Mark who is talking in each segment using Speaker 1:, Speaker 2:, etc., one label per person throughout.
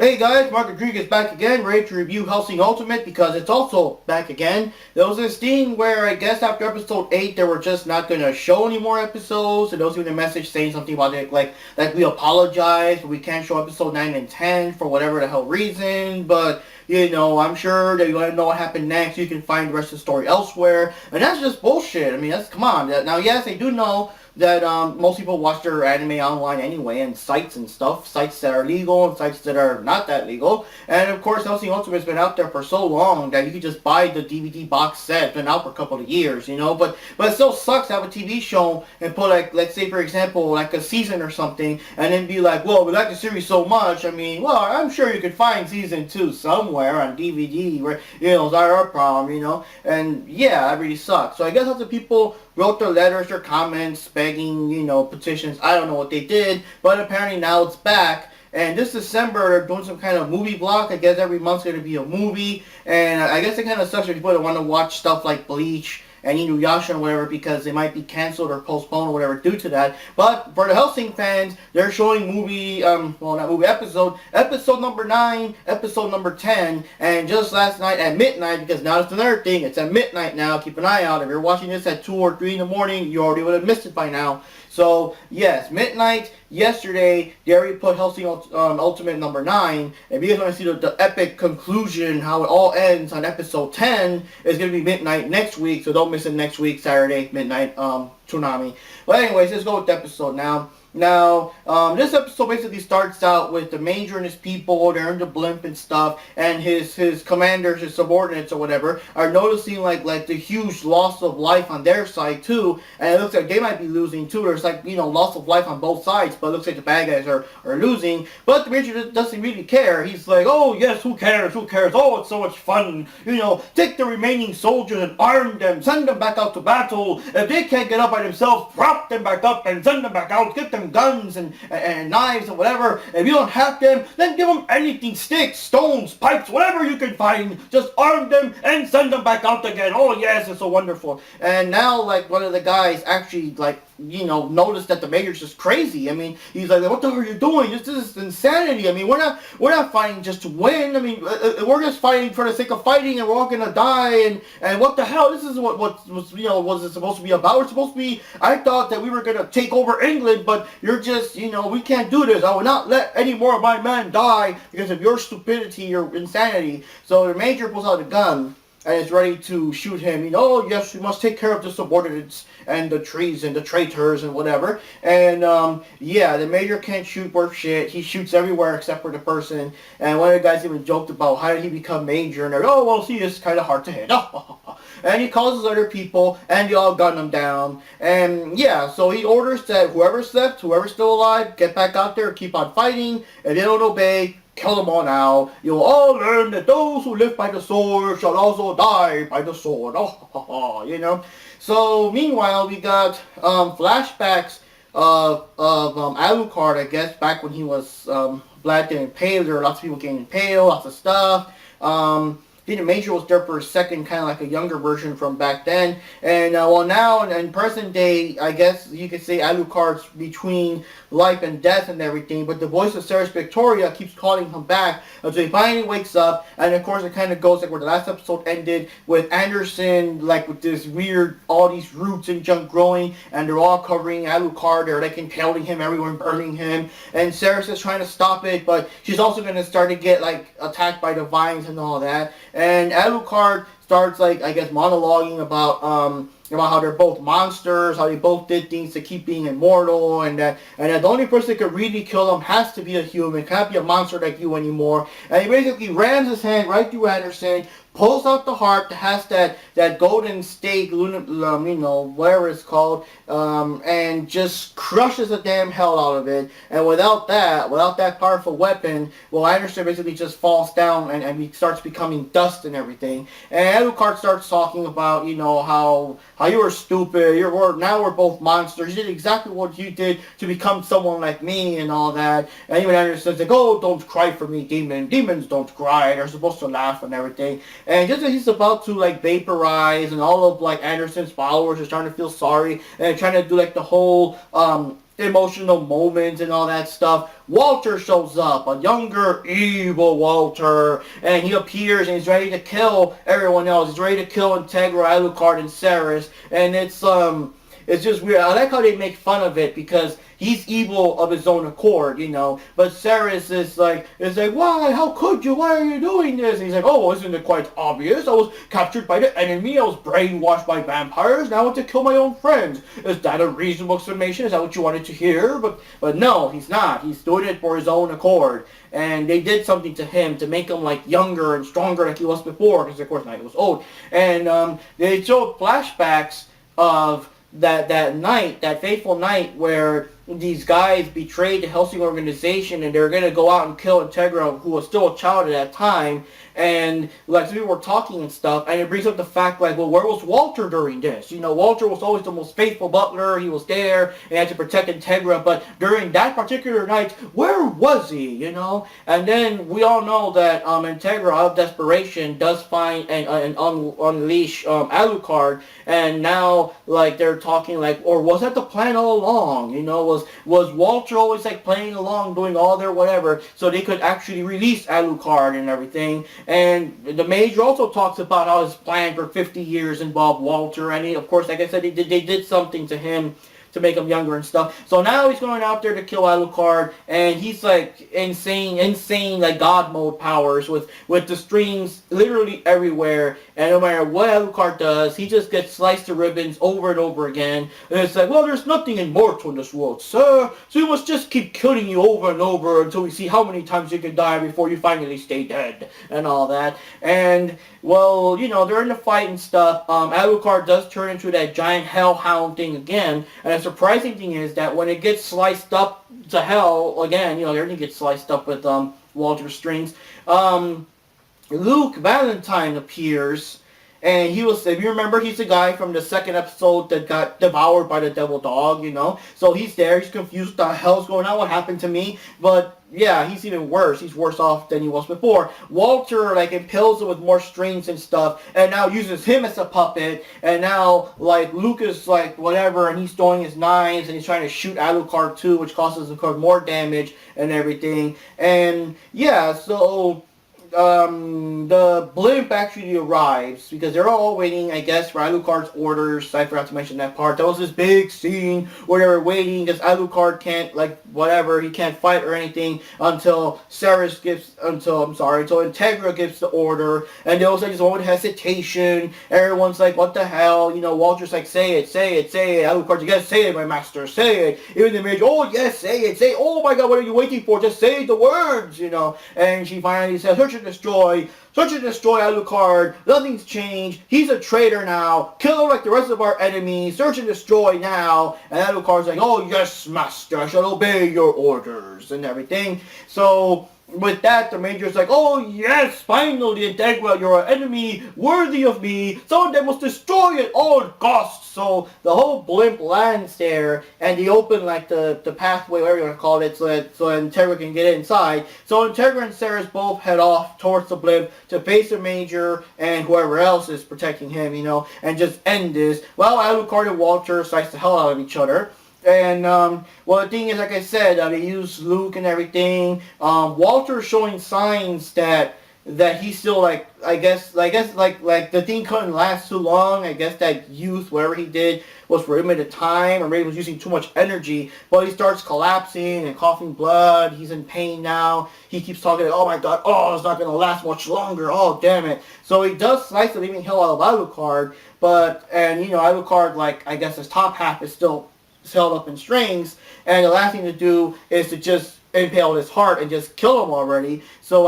Speaker 1: Hey guys, Mark Rodriguez back again, ready to review Hellsing Ultimate because it's also back again. There was this thing where I guess after episode 8 they were just not going to show any more episodes, and there was even a message saying something about it like we apologize, but we can't show episode 9 and 10 for whatever the hell reason, but I'm sure that you want to know what happened next. You can find the rest of the story elsewhere, and that's just bullshit. I mean, come on. Now, yes, I do know that most people watch their anime online anyway, and sites and stuff, sites that are legal and sites that are not that legal. And of course, Hellsing Ultimate's been out there for so long that you can just buy the DVD box set. It's been out for a couple of years, but it still sucks to have a TV show and put let's say for example, like a season or something, and then be like, well, we like the series so much. I mean, well, I'm sure you could find season 2 somewhere on DVD, where it's not our problem, and yeah, that really sucks. So I guess lots of people wrote their letters, their comments, begging, petitions. I don't know what they did, but apparently now it's back. And this December, they're doing some kind of movie block. I guess every month's going to be a movie. And I guess it kind of sucks for people that want to watch stuff like Bleach and Inuyasha or whatever, because they might be canceled or postponed or whatever due to that. But for the Hellsing fans, they're showing episode number 9, episode number 10, and just last night at midnight, because now it's another thing, it's at midnight now, keep an eye out. If you're watching this at 2 or 3 in the morning, you already would have missed it by now. So, yes, midnight, yesterday, they already put Hellsing Ultimate number 9, and because you want to see the epic conclusion, how it all ends on episode 10, it's going to be midnight next week, so don't miss it next week, Saturday, midnight, Tsunami. But anyways, let's go with the episode now. Now, this episode basically starts out with the Major and his people, they're in the blimp and stuff, and his commanders, his subordinates or whatever, are noticing like the huge loss of life on their side too, and it looks like they might be losing too. There's loss of life on both sides, but it looks like the bad guys are losing. But the Major doesn't really care. He's like, oh yes, who cares, oh, it's so much fun, take the remaining soldiers and arm them, send them back out to battle. If they can't get up by themselves, prop them back up and send them back out, get them guns and knives and whatever. If you don't have them, then give them anything, sticks, stones, pipes, whatever you can find. Just arm them and send them back out again. Oh yes, it's so wonderful. And now one of the guys actually noticed that the Major's just crazy. I mean, he's like, what the hell are you doing? This is insanity. I mean, we're not fighting just to win. I mean, we're just fighting for the sake of fighting, and we're all gonna die. And what the hell? This is what was it supposed to be about? We're supposed to be. I thought that we were gonna take over England, but you're just, we can't do this. I will not let any more of my men die because of your stupidity, your insanity. So the Major pulls out a gun and is ready to shoot him. Oh yes, we must take care of the subordinates and the trees and the traitors and whatever. And yeah, the Major can't shoot worth shit. He shoots everywhere except for the person. And one of the guys even joked about how did he become Major, and they're, oh well, see, it's kind of hard to hit. And he calls his other people, and they all gun him down. And yeah, so he orders that whoever's still alive, get back out there, keep on fighting. And they don't obey, kill them all now. You'll all learn that those who live by the sword shall also die by the sword. So meanwhile, we got flashbacks of Alucard, I guess, back when he was black getting impaled. There were lots of people getting impaled, lots of stuff. I think the Major was there for a second, kind of like a younger version from back then. And now in present day, I guess you could say Alucard's between life and death and everything. But the voice of Ceres Victoria keeps calling him back until he finally wakes up. And of course, it kind of goes like where the last episode ended, with Anderson with this weird, all these roots and junk growing, and they're all covering Alucard. They're impaling him, everyone burning him. And Ceres is trying to stop it, but she's also going to start to get attacked by the vines and all that. And Alucard starts I guess monologuing about how they're both monsters, how they both did things to keep being immortal, and that the only person that could really kill them has to be a human, can't be a monster like you anymore. And he basically rams his hand right through Anderson, pulls out the heart that has that golden stake, whatever it's called, and just crushes the damn hell out of it. And without that powerful weapon, well, Anderson basically just falls down and he starts becoming dust and everything. And Alucard starts talking about, how you were stupid, now we're both monsters, you did exactly what you did to become someone like me and all that. And even Anderson's like, oh, don't cry for me, demon. Demons don't cry, they're supposed to laugh and everything. And just as he's about to vaporize, and all of Anderson's followers are starting to feel sorry and trying to do the whole emotional moments and all that stuff, Walter shows up, a younger, evil Walter, and he appears and he's ready to kill everyone else. He's ready to kill Integra, Alucard, and Ceres, and it's just weird. I like how they make fun of it because he's evil of his own accord, But Ceres is like, why? How could you? Why are you doing this? And he's like, oh, isn't it quite obvious? I was captured by the enemy. I was brainwashed by vampires. Now I want to kill my own friends. Is that a reasonable explanation? Is that what you wanted to hear? But no, he's not. He's doing it for his own accord. And they did something to him to make him like younger and stronger like he was before, because of course now he was old. And they showed flashbacks of that night, that fateful night where these guys betrayed the Hellsing organization and they were going to go out and kill Integra, who was still a child at that time. And like so we were talking and stuff, and it brings up the fact like, well, where was Walter during this? Walter was always the most faithful butler. He was there and had to protect Integra, but during that particular night, where was he? And then we all know that Integra, out of desperation, does find and unleash Alucard, and now like they're talking like, or was that the plan all along? Was Walter always like playing along, doing all their whatever, so they could actually release Alucard and everything? And the Major also talks about how his plan for 50 years involved Walter, and of course, like I said, they did something to him to make him younger and stuff. So now he's going out there to kill Alucard, and he's like insane like God mode powers with the strings literally everywhere. And no matter what Alucard does, he just gets sliced to ribbons over and over again. And it's like, well, there's nothing immortal in this world, sir. So we must just keep killing you over and over until we see how many times you can die before you finally stay dead and all that. And well, they're in the fight and stuff. Alucard does turn into that giant hellhound thing again. And the surprising thing is that when it gets sliced up to hell again, everything gets sliced up with Walter's strings. Luke Valentine appears, and if you remember, he's the guy from the second episode that got devoured by the devil dog, So he's there, he's confused, what the hell's going on, what happened to me? But yeah, he's even worse. He's worse off than he was before. Walter like impales him with more strings and stuff, and now uses him as a puppet. And now like Luke is like whatever, and he's throwing his knives and he's trying to shoot Alucard too, which causes Alucard more damage and everything. And yeah, so the blimp actually arrives because they're all waiting, I guess, for Alucard's orders. I forgot to mention that part. That was this big scene where they were waiting because Alucard can't, he can't fight or anything until Integra gives the order. And there was like this moment of hesitation. Everyone's like, what the hell? Walter's like, say it. Alucard's like, yes, say it, my master, say it. Even the Major, oh yes, say it. Oh my God, what are you waiting for? Just say the words, And she finally says, search and destroy Alucard. Nothing's changed. He's a traitor now. Kill him like the rest of our enemies. Search and destroy now. And Alucard's like, oh yes, master, I shall obey your orders and everything. So with that, the Major's like, oh yes, finally, Integra, you're an enemy worthy of me. Someone that must destroy at all costs. So the whole blimp lands there, and they open like the pathway, whatever you want to call it, so Integra can get inside. So Integra and Ceres both head off towards the blimp to face the Major and whoever else is protecting him, and just end this. Well, Alucard and Walter slice the hell out of each other. And, well, the thing is, like I said, they use Luke and everything. Walter showing signs that he's still, like, I guess, the thing couldn't last too long. I guess that youth, whatever he did, was for limited time, or maybe he was using too much energy. But he starts collapsing and coughing blood. He's in pain now. He keeps talking, oh my God, oh, it's not going to last much longer. Oh, damn it. So he does slice the living hell out of Alucard. And Alucard, like, I guess his top half is still held up in strings, and the last thing to do is to just impale his heart and just kill him already. So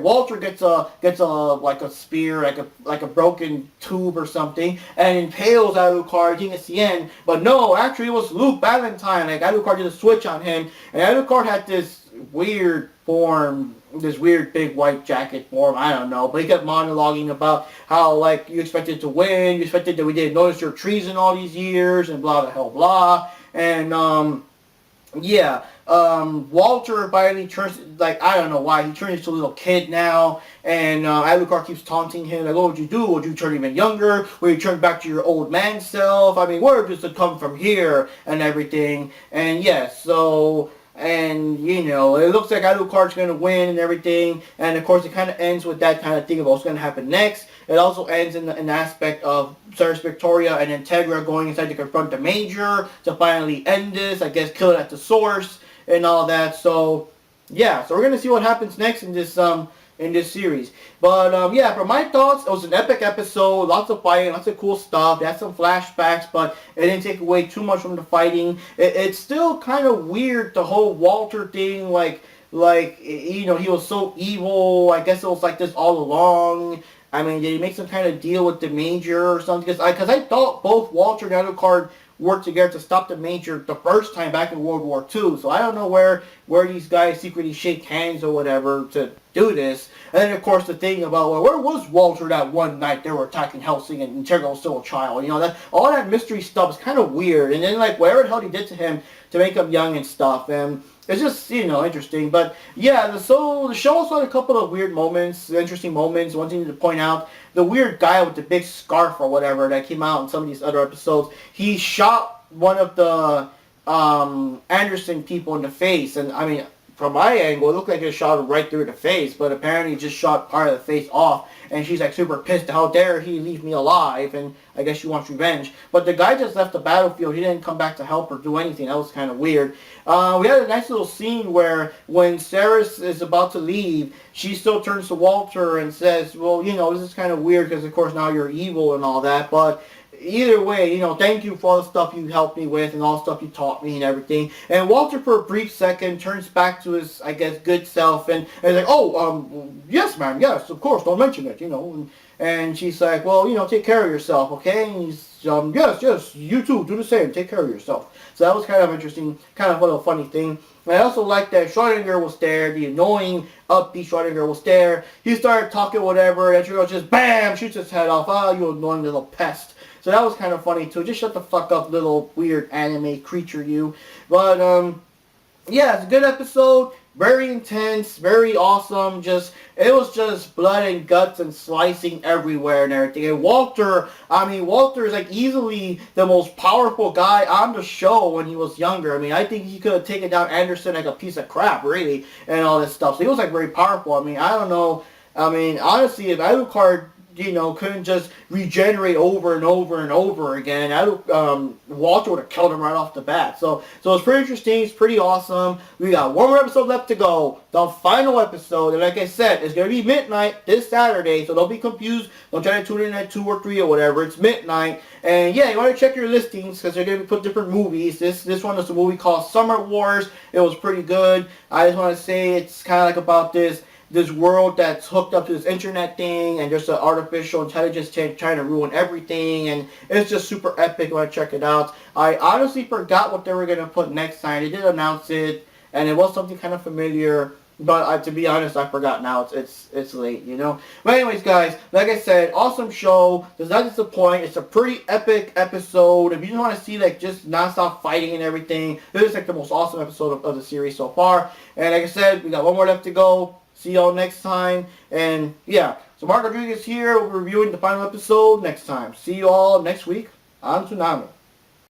Speaker 1: Walter gets a spear, like a broken tube or something, and impales Alucard. I think it's the end, but no, actually it was Luke Valentine. Like Alucard did a switch on him, and Alucard had this weird form, this weird big white jacket form, I don't know, but he kept monologuing about how, like, you expected to win, you expected that we didn't notice your treason all these years, and blah, blah, hell, blah, and, yeah, Walter finally turns, like, I don't know why, he turns into a little kid now, and Alucard keeps taunting him, like, what would you do? Would you turn even younger? Would you turn back to your old man self? I mean, word just to come from here, and everything, and yes, so... And, you know, it looks like Alucard's going to win and everything. And, of course, it kind of ends with that kind of thing of what's going to happen next. It also ends in an aspect of Ceres Victoria and Integra going inside to confront the Major to finally end this. I guess kill it at the source and all that. So, yeah. So, we're going to see what happens next in this series. But, yeah, for my thoughts, it was an epic episode. Lots of fighting, lots of cool stuff. It had some flashbacks, but it didn't take away too much from the fighting. It's still kind of weird, the whole Walter thing, like, you know, he was so evil. I guess it was like this all along. I mean, did he make some kind of deal with the Major or something? Because I thought both Walter and Alucard worked together to stop the Major the first time back in World War II. So I don't know where these guys secretly shake hands or whatever to do this. And then, of course, the thing about, well, where was Walter that one night they were attacking Hellsing and Integra was still a child? You know, that all that mystery stuff is kind of weird. And then, like, whatever the hell he did to him to make him young and stuff. And it's just, you know, interesting. But, yeah, the show also had a couple of weird moments, interesting moments. One thing to point out, the weird guy with the big scarf or whatever that came out in some of these other episodes, he shot one of the Anderson people in the face. And, I mean, from my angle, it looked like it shot him right through the face, but apparently he just shot part of the face off, and she's like super pissed, how dare he leave me alive, and I guess she wants revenge. But the guy just left the battlefield, he didn't come back to help or do anything, that was kind of weird. We had a nice little scene where when Ceres is about to leave, she still turns to Walter and says, well, you know, this is kind of weird because of course now you're evil and all that, but either way, you know, thank you for all the stuff you helped me with and all the stuff you taught me and everything. And Walter, for a brief second, turns back to his, I guess, good self and is like, oh, yes, ma'am, yes, of course, don't mention it, you know. And she's like, well, you know, take care of yourself, okay? And he's, yes, you too, do the same, take care of yourself. So that was kind of interesting, kind of a little funny thing. And I also liked that Schrodinger was there, the annoying, upbeat Schrodinger was there. He started talking whatever, and Schrodinger just, bam, shoots his head off. Oh, you annoying little pest. So that was kind of funny too. Just shut the fuck up, little weird anime creature, you. But, yeah, it's a good episode. Very intense, very awesome. It was just blood and guts and slicing everywhere and everything. And Walter, I mean, Walter is like easily the most powerful guy on the show when he was younger. I mean, I think he could have taken down Anderson like a piece of crap, really, and all this stuff. So he was like very powerful. I mean, I don't know. I mean, honestly, if Alucard, you know, couldn't just regenerate over and over and over again, Walter would have killed him right off the bat. So it's pretty interesting. It's pretty awesome. We got one more episode left to go. The final episode. And like I said, it's going to be midnight this Saturday. So don't be confused. Don't try to tune in at 2 or 3 or whatever. It's midnight. And yeah, you want to check your listings because they're going to put different movies. This one is a movie called Summer Wars. It was pretty good. I just want to say it's kind of like about this world that's hooked up to this internet thing, and there's an artificial intelligence trying to ruin everything, and it's just super epic. I want to check it out. I honestly forgot what they were going to put next time. They did announce it, and it was something kind of familiar, but to be honest, I forgot now. It's late, you know. But anyways, guys, like I said, awesome show. Does not disappoint. It's a pretty epic episode. If you just want to see like just nonstop fighting and everything, this is like the most awesome episode of the series so far. And like I said, we got one more left to go. See y'all next time. And yeah, so Mark Rodriguez here, reviewing the final episode next time. See you all next week on Tsunami.